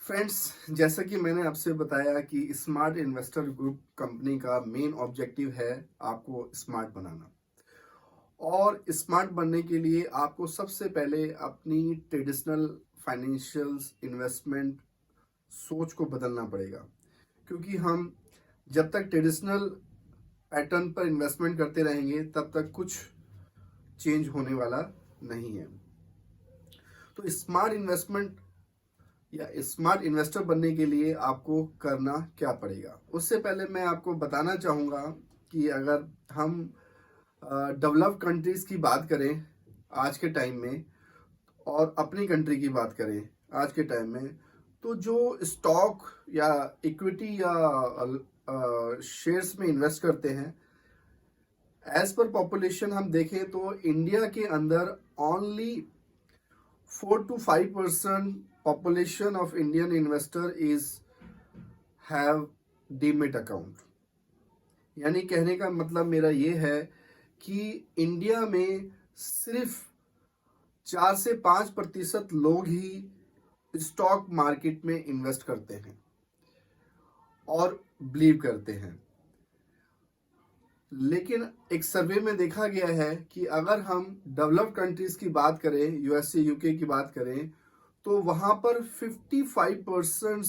Friends, जैसा कि मैंने आपसे बताया कि स्मार्ट इन्वेस्टर ग्रुप कंपनी का मेन ऑब्जेक्टिव है आपको स्मार्ट बनाना। और स्मार्ट बनने के लिए आपको सबसे पहले अपनी ट्रेडिशनल फाइनेंशियल्स इन्वेस्टमेंट सोच को बदलना पड़ेगा। क्योंकि हम जब तक ट्रेडिशनल पैटर्न पर इन्वेस्टमेंट करते रहेंगे तब तक कुछ चेंज होने वाला नहीं है। तो स्मार्ट इन्वेस्टमेंट या स्मार्ट इन्वेस्टर बनने के लिए आपको करना क्या पड़ेगा, उससे पहले मैं आपको बताना चाहूँगा कि अगर हम डेवलप्ड कंट्रीज की बात करें आज के टाइम में और अपनी कंट्री की बात करें आज के टाइम में, तो जो स्टॉक या इक्विटी या शेयर्स में इन्वेस्ट करते हैं, एज पर पॉपुलेशन हम देखें तो इंडिया के अंदर only 4 to 5% population of Indian investor is have demat account. यानी कहने का मतलब मेरा ये है कि इंडिया में सिर्फ 4 से 5% लोग ही स्टॉक मार्केट में इन्वेस्ट करते हैं और बिलीव करते हैं। लेकिन एक सर्वे में देखा गया है कि अगर हम डेवलप्ड कंट्रीज की बात करें, यूएसए यूके की बात करें, तो वहां पर 55%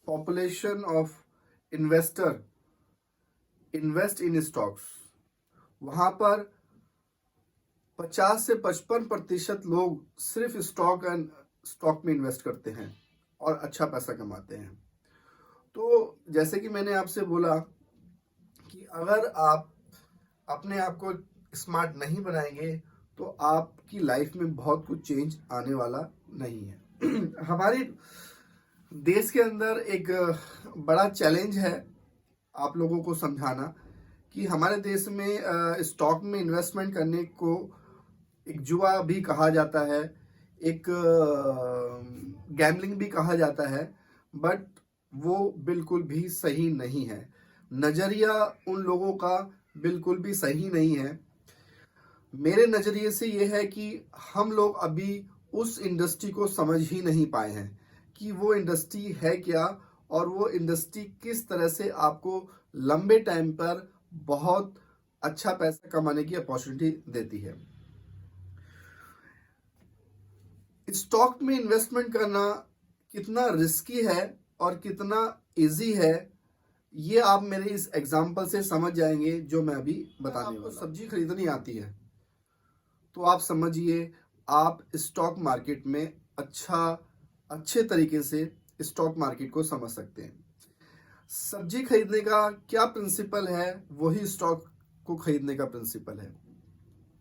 population of investor invest in stocks. वहां पर 50 से 55% लोग सिर्फ स्टॉक में इन्वेस्ट करते हैं और अच्छा पैसा कमाते हैं। तो जैसे कि मैंने आपसे बोला कि अगर आप अपने आप को स्मार्ट नहीं बनाएंगे तो आपकी लाइफ में बहुत कुछ चेंज आने वाला नहीं है। हमारे देश के अंदर एक बड़ा चैलेंज है आप लोगों को समझाना कि हमारे देश में स्टॉक में इन्वेस्टमेंट करने को एक जुआ भी कहा जाता है, एक गैम्बलिंग भी कहा जाता है, बट वो बिल्कुल भी सही नहीं है। नज़रिया उन लोगों का बिल्कुल भी सही नहीं है। मेरे नज़रिए से ये है कि हम लोग अभी उस इंडस्ट्री को समझ ही नहीं पाए हैं कि वो इंडस्ट्री है क्या और वो इंडस्ट्री किस तरह से आपको लंबे टाइम पर बहुत अच्छा पैसा कमाने की अपॉर्चुनिटी देती है। स्टॉक में इन्वेस्टमेंट करना कितना रिस्की है और कितना इजी है, ये आप मेरे इस एग्जाम्पल से समझ जाएंगे जो मैं अभी बताने वाला हूं। सब्जी खरीदनी आती है तो आप समझिए आप स्टॉक मार्केट में अच्छे तरीके से स्टॉक मार्केट को समझ सकते हैं। सब्जी खरीदने का क्या प्रिंसिपल है, वही स्टॉक को खरीदने का प्रिंसिपल है।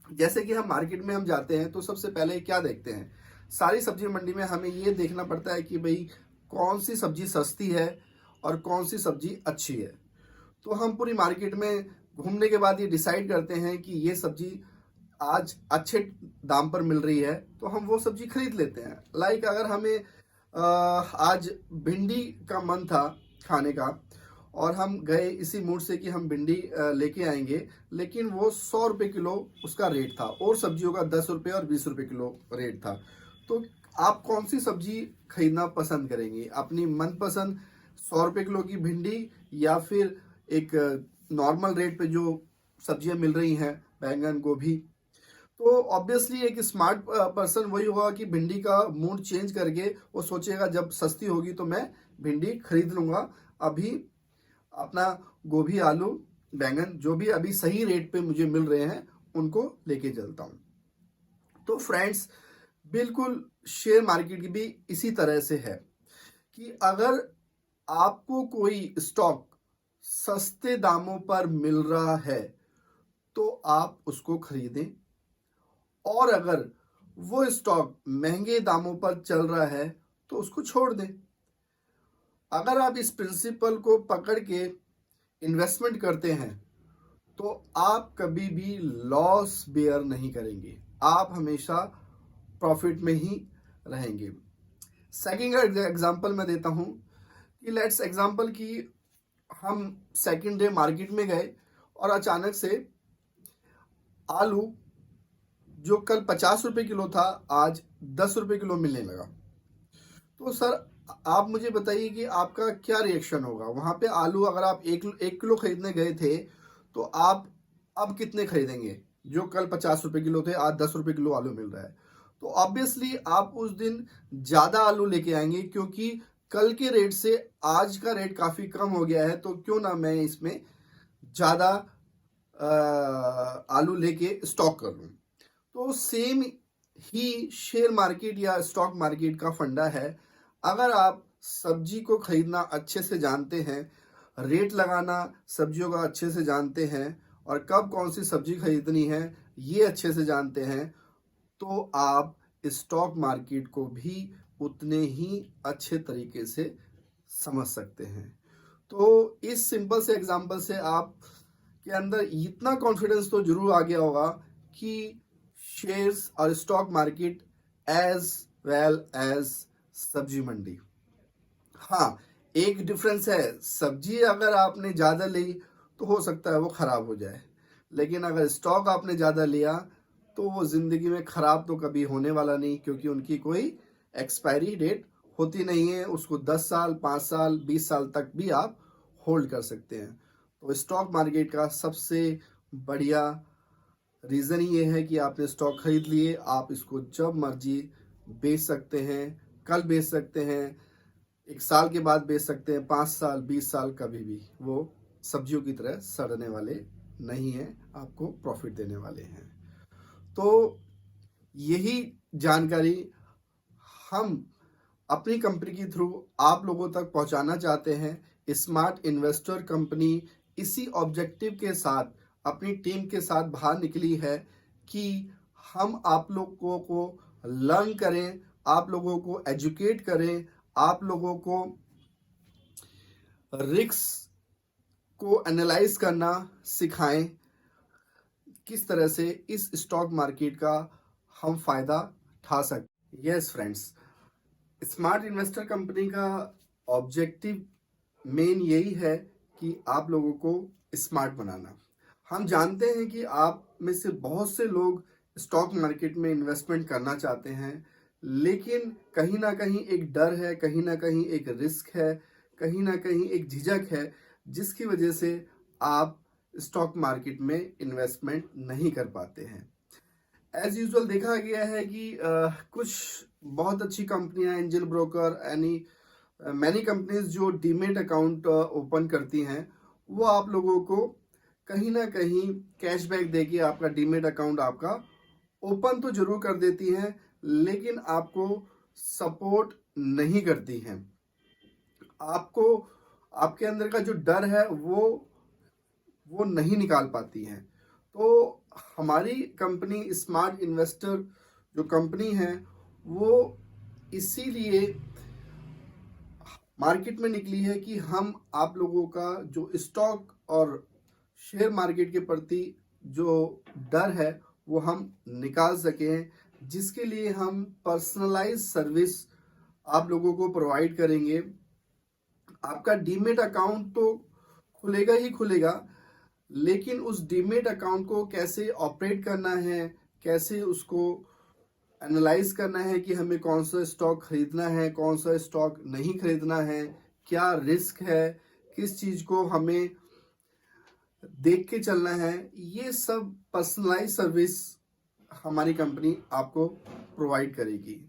जैसे कि हम मार्केट में हम जाते हैं तो सबसे पहले क्या देखते हैं, सारी सब्जी मंडी में हमें ये देखना पड़ता है कि भाई कौन सी सब्जी सस्ती है और कौन सी सब्जी अच्छी है। तो हम पूरी मार्केट में घूमने के बाद ये डिसाइड करते हैं कि ये सब्जी आज अच्छे दाम पर मिल रही है तो हम वो सब्जी खरीद लेते हैं। लाइक अगर हमें आज भिंडी का मन था खाने का और हम गए इसी मूड से कि हम भिंडी लेके आएंगे, लेकिन वो 100 रुपये किलो उसका रेट था और सब्जियों का 10 रुपये और 20 रुपये किलो रेट था। तो आप कौन सी सब्जी खरीदना पसंद करेंगे, अपनी मनपसंद 100 रुपये किलो की भिंडी या फिर एक नॉर्मल रेट पे जो सब्जियां मिल रही हैं, बैंगन गोभी। तो ऑब्वियसली एक स्मार्ट पर्सन वही होगा कि भिंडी का मूड चेंज करके वो सोचेगा जब सस्ती होगी तो मैं भिंडी खरीद लूंगा, अभी अपना गोभी आलू बैंगन जो भी अभी सही रेट पे मुझे मिल रहे हैं उनको लेके चलता हूं। तो फ्रेंड्स, बिल्कुल शेयर मार्केट की भी इसी तरह से है कि अगर आपको कोई स्टॉक सस्ते दामों पर मिल रहा है तो आप उसको खरीदें, और अगर वो स्टॉक महंगे दामों पर चल रहा है तो उसको छोड़ दें। अगर आप इस प्रिंसिपल को पकड़ के इन्वेस्टमेंट करते हैं तो आप कभी भी लॉस बेयर नहीं करेंगे, आप हमेशा प्रॉफिट में ही रहेंगे। सेकंड एग्जांपल मैं देता हूं कि लेट्स एग्जांपल कि हम सेकंड डे मार्केट में गए और अचानक से आलू जो कल 50 रुपये किलो था आज 10 रुपये किलो मिलने लगा। तो सर आप मुझे बताइए कि आपका क्या रिएक्शन होगा वहां पे। आलू अगर आप एक किलो खरीदने गए थे तो आप अब कितने खरीदेंगे? जो कल 50 रुपए किलो थे, आज 10 रुपए किलो आलू मिल रहा है, तो ऑब्वियसली आप उस दिन ज्यादा आलू लेके आएंगे, क्योंकि कल के रेट से आज का रेट काफी कम हो गया है, तो क्यों ना मैं इसमें ज्यादा आलू लेके स्टॉक कर लूं। तो सेम ही शेयर मार्केट या स्टॉक मार्केट का फंडा है। अगर आप सब्जी को खरीदना अच्छे से जानते हैं, रेट लगाना सब्जियों का अच्छे से जानते हैं, और कब कौन सी सब्जी खरीदनी है ये अच्छे से जानते हैं, तो आप स्टॉक मार्केट को भी उतने ही अच्छे तरीके से समझ सकते हैं। तो इस सिंपल से एग्जांपल से आप के अंदर इतना कॉन्फिडेंस तो जरूर आ गया होगा कि शेयर्स और stock market as well as सब्जी मंडी। हाँ, एक डिफरेंस है, सब्जी अगर आपने ज़्यादा ली तो हो सकता है वो ख़राब हो जाए, लेकिन अगर स्टॉक आपने ज़्यादा लिया तो वो ज़िंदगी में ख़राब तो कभी होने वाला नहीं, क्योंकि उनकी कोई एक्सपायरी डेट होती नहीं है। उसको 10 साल, 5 साल, 20 साल तक भी आप होल्ड कर सकते हैं। तो स्टॉक मार्केट का सबसे बढ़िया रीज़न ये है कि आपने स्टॉक खरीद लिए, आप इसको जब मर्जी बेच सकते हैं, कल बेच सकते हैं, 1 साल के बाद बेच सकते हैं, 5 साल, 20 साल, कभी भी वो सब्जियों की तरह सड़ने वाले नहीं है, आपको प्रॉफिट देने वाले हैं। तो यही जानकारी हम अपनी कंपनी के थ्रू आप लोगों तक पहुंचाना चाहते हैं। स्मार्ट इन्वेस्टर कंपनी इसी ऑब्जेक्टिव के साथ अपनी टीम के साथ बाहर निकली है कि हम आप लोगों को लर्न करें, आप लोगों को एजुकेट करें, आप लोगों को रिस्क को एनालाइज करना सिखाएं, किस तरह से इस स्टॉक मार्केट का हम फायदा उठा सकते। Yes friends, smart investor company का ऑब्जेक्टिव मेन यही है कि आप लोगों को स्मार्ट बनाना। हम जानते हैं कि आप में से बहुत से लोग स्टॉक मार्केट में इन्वेस्टमेंट करना चाहते हैं, लेकिन कहीं ना कहीं एक डर है, कहीं ना कहीं एक रिस्क है, कहीं ना कहीं एक झिझक है, जिसकी वजह से आप स्टॉक मार्केट में इन्वेस्टमेंट नहीं कर पाते हैं। एज यूजुअल देखा गया है कि कुछ बहुत अच्छी कंपनियां, एंजल ब्रोकर, मैनी कंपनीज जो डीमेट अकाउंट ओपन करती हैं, वो आप लोगों को कहीं ना कहीं कैशबैक देके आपका डीमेट अकाउंट आपका ओपन तो जरूर कर देती हैं, लेकिन आपको सपोर्ट नहीं करती हैं। आपको आपके अंदर का जो डर है वो नहीं निकाल पाती हैं। तो हमारी कंपनी स्मार्ट इन्वेस्टर जो कंपनी है वो इसीलिए मार्केट में निकली है कि हम आप लोगों का जो स्टॉक और शेयर मार्केट के प्रति जो डर है वो हम निकाल सकें, जिसके लिए हम पर्सनलाइज सर्विस आप लोगों को प्रोवाइड करेंगे। आपका डीमेट अकाउंट तो खुलेगा ही खुलेगा, लेकिन उस डीमेट अकाउंट को कैसे ऑपरेट करना है, कैसे उसको एनालाइज करना है कि हमें कौन सा स्टॉक खरीदना है, कौन सा स्टॉक नहीं खरीदना है, क्या रिस्क है, किस चीज़ को हमें देख के चलना है, ये सब पर्सनलाइज सर्विस हमारी कंपनी आपको प्रोवाइड करेगी।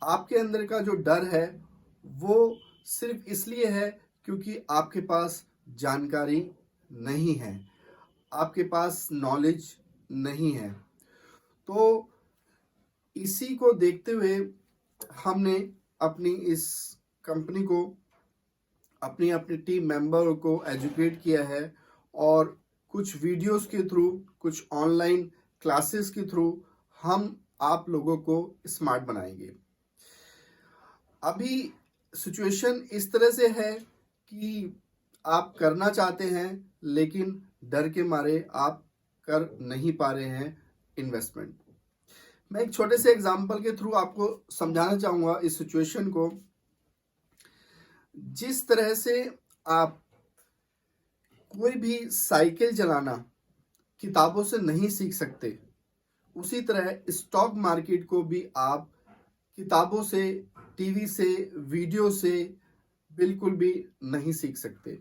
आपके अंदर का जो डर है वो सिर्फ इसलिए है क्योंकि आपके पास जानकारी नहीं है, आपके पास नॉलेज नहीं है। तो इसी को देखते हुए हमने अपनी इस कंपनी को, अपनी अपनी टीम मेंबर को एजुकेट किया है, और कुछ वीडियोस के थ्रू, कुछ ऑनलाइन क्लासेस के थ्रू हम आप लोगों को स्मार्ट बनाएंगे। अभी सिचुएशन इस तरह से है कि आप करना चाहते हैं, लेकिन डर के मारे आप कर नहीं पा रहे हैं इन्वेस्टमेंट। मैं एक छोटे से एग्जांपल के थ्रू आपको समझाना चाहूँगा इस सिचुएशन को। जिस तरह से आप कोई भी साइकिल चलाना किताबों से नहीं सीख सकते, उसी तरह स्टॉक मार्केट को भी आप किताबों से टीवी से, वीडियो से बिल्कुल भी नहीं सीख सकते।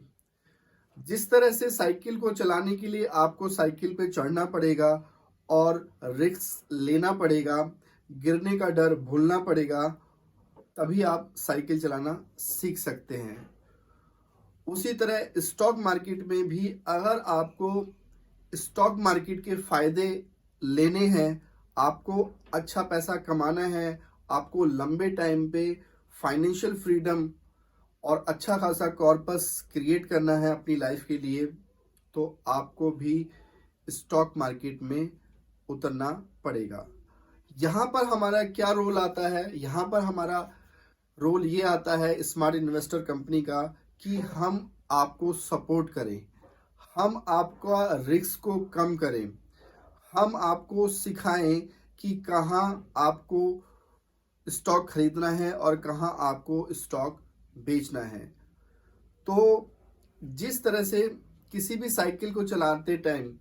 जिस तरह से साइकिल को चलाने के लिए आपको साइकिल पे चढ़ना पड़ेगा और रिस्क लेना पड़ेगा, गिरने का डर भूलना पड़ेगा, तभी आप साइकिल चलाना सीख सकते हैं। उसी तरह स्टॉक मार्केट में भी अगर आपको स्टॉक मार्केट के फायदे लेने हैं, आपको अच्छा पैसा कमाना है, आपको लंबे टाइम पे फाइनेंशियल फ्रीडम और अच्छा खासा कॉर्पस क्रिएट करना है अपनी लाइफ के लिए, तो आपको भी स्टॉक मार्केट में उतरना पड़ेगा। यहाँ पर हमारा क्या रोल आता है? यहाँ पर हमारा रोल ये आता है स्मार्ट इन्वेस्टर कंपनी का कि हम आपको सपोर्ट करें, हम आपका रिस्क को कम करें, हम आपको सिखाएं कि कहाँ आपको स्टॉक खरीदना है और कहाँ आपको स्टॉक बेचना है। तो जिस तरह से किसी भी साइकिल को चलाते टाइम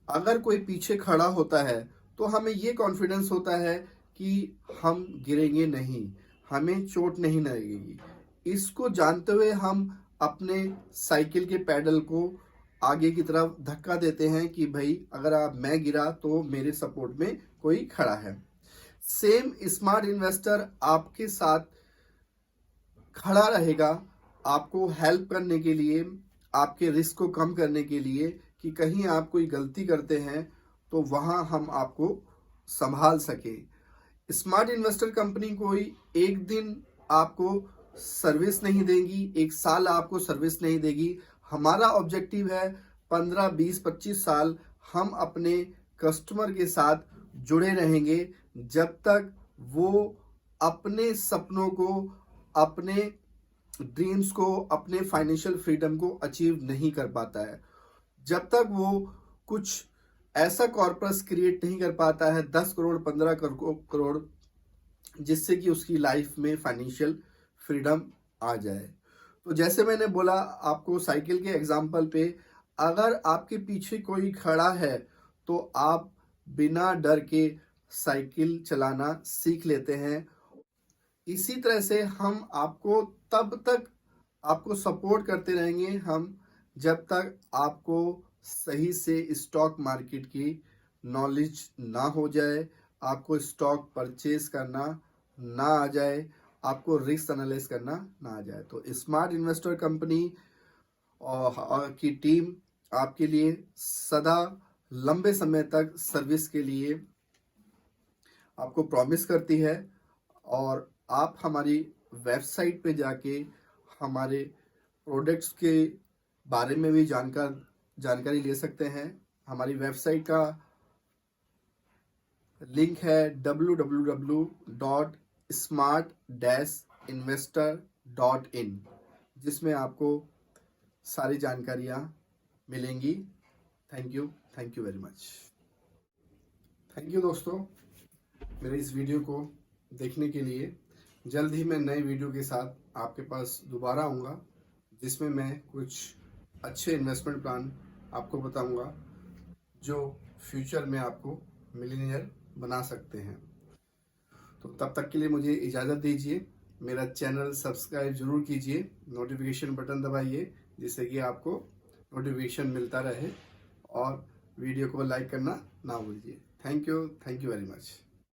अगर कोई पीछे खड़ा होता है तो हमें ये कॉन्फिडेंस होता है कि हम गिरेंगे नहीं, हमें चोट नहीं लगेगी। इसको जानते हुए हम अपने साइकिल के पैडल को आगे की तरफ धक्का देते हैं कि भाई अगर मैं गिरा तो मेरे सपोर्ट में कोई खड़ा है। सेम स्मार्ट इन्वेस्टर आपके साथ खड़ा रहेगा आपको हेल्प करने के लिए, आपके रिस्क को कम करने के लिए कि कहीं आप कोई गलती करते हैं तो वहां हम आपको संभाल सके। स्मार्ट इन्वेस्टर कंपनी कोई एक दिन आपको सर्विस नहीं देगी, एक साल आपको सर्विस नहीं देगी। हमारा ऑब्जेक्टिव है 15, 20, 25 साल हम अपने कस्टमर के साथ जुड़े रहेंगे जब तक वो अपने सपनों को, अपने ड्रीम्स को, अपने फाइनेंशियल फ्रीडम को अचीव नहीं कर पाता है, जब तक वो कुछ ऐसा कॉर्पस क्रिएट नहीं कर पाता है 10 करोड़ 15 करोड़ जिससे कि उसकी लाइफ में फाइनेंशियल फ्रीडम आ जाए। तो जैसे मैंने बोला आपको साइकिल के एग्जाम्पल पे, अगर आपके पीछे कोई खड़ा है तो आप बिना डर के साइकिल चलाना सीख लेते हैं। इसी तरह से हम आपको तब तक आपको सपोर्ट करते रहेंगे हम जब तक आपको सही से स्टॉक मार्केट की नॉलेज ना हो जाए, आपको स्टॉक परचेज करना ना आ जाए, आपको रिस्क एनालाइज करना ना आ जाए। तो स्मार्ट इन्वेस्टर कंपनी और की टीम आपके लिए सदा लंबे समय तक सर्विस के लिए आपको प्रॉमिस करती है। और आप हमारी वेबसाइट पे जाके हमारे प्रोडक्ट्स के बारे में भी जानकारी ले सकते हैं। हमारी वेबसाइट का लिंक है www.smart-investor.in, जिसमें आपको सारी जानकारियाँ मिलेंगी। Thank you very much. Thank you दोस्तों मेरे इस वीडियो को देखने के लिए। जल्द ही मैं नए वीडियो के साथ आपके पास दोबारा आऊँगा जिसमें मैं कुछ अच्छे इन्वेस्टमेंट प्लान आपको बताऊँगा जो फ्यूचर में आपको मिलियनेयर बना सकते हैं। तो तब तक के लिए मुझे इजाज़त दीजिए। मेरा चैनल सब्सक्राइब जरूर कीजिए, नोटिफिकेशन बटन दबाइए जिससे कि आपको नोटिफिकेशन मिलता रहे और वीडियो को लाइक करना ना भूलिए। Thank you very much.